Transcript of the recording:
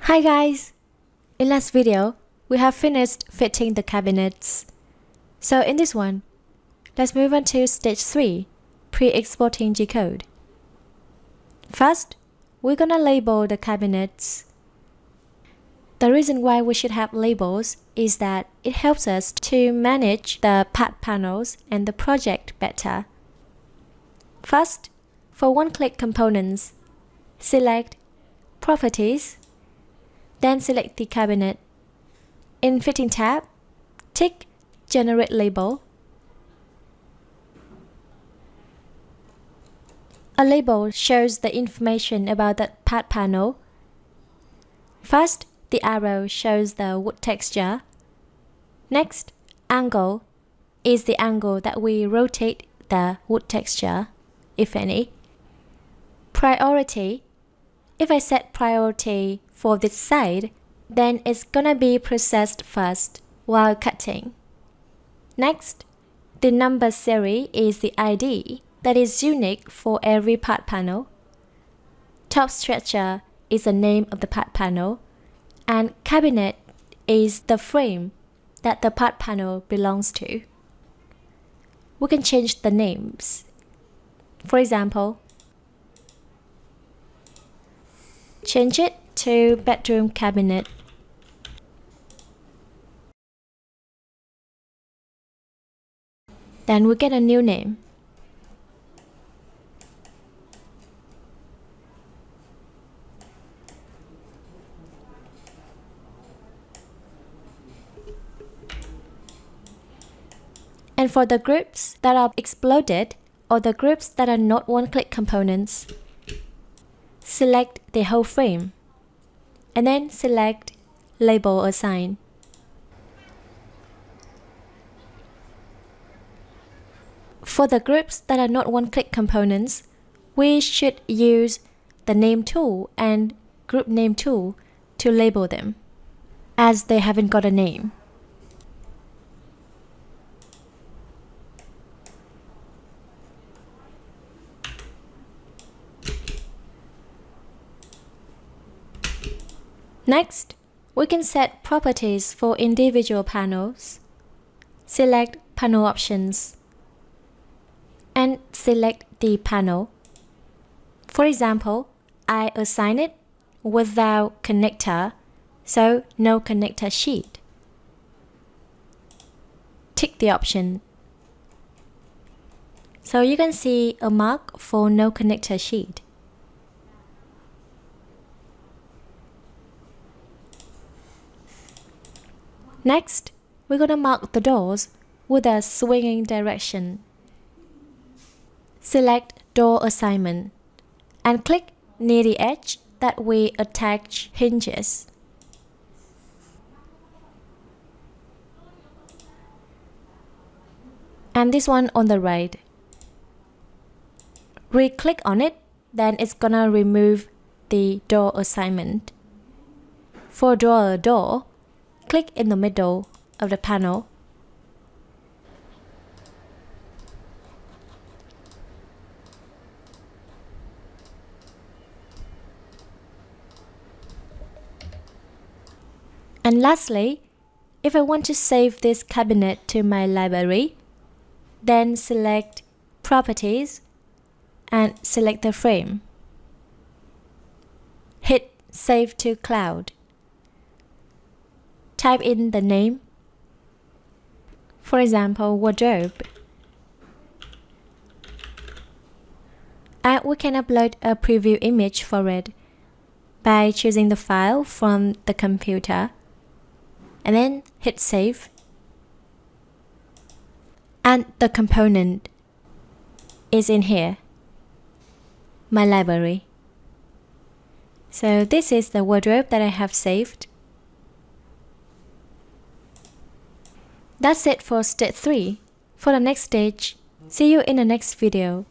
Hi guys! In last video, we have finished fitting the cabinets. So in this one, let's move on to stage 3, pre-exporting Gcode. First, we're gonna label the cabinets. The reason why we should have labels is that it helps us to manage the part panels and the project better. First, for one-click components, select Properties, then select the cabinet. In Fitting tab, tick Generate Label. A label shows the information about that part panel. First, the arrow shows the wood texture. Next, angle is the angle that we rotate the wood texture, if any. Priority. If I set priority for this side, then it's gonna be processed first while cutting. Next, the number series is the ID that is unique for every part panel. Top stretcher is the name of the part panel, and cabinet is the frame that the part panel belongs to. We can change the names. For example, change it to bedroom cabinet. Then we get a new name. And for the groups that are exploded or the groups that are not one-click components, select the whole frame, and then select Label Assign. For the groups that are not one-click components, we should use the Name tool and Group Name tool to label them, as they haven't got a name. Next, we can set properties for individual panels. Select Panel Options and select the panel. For example, I assign it without connector, so no connector sheet. Tick the option. So you can see a mark for no connector sheet. Next, we're going to mark the doors with a swinging direction. Select Door Assignment and click near the edge that we attach hinges. And this one on the right. Re-click on it, then it's gonna remove the door assignment. For draw a door, click in the middle of the panel. And lastly, if I want to save this cabinet to my library, then select Properties and select the frame. Hit Save to Cloud. Type in the name, for example, wardrobe. And we can upload a preview image for it by choosing the file from the computer and then hit save. And the component is in here, my library. So this is the wardrobe that I have saved. That's it for stage 3. For the next stage, see you in the next video.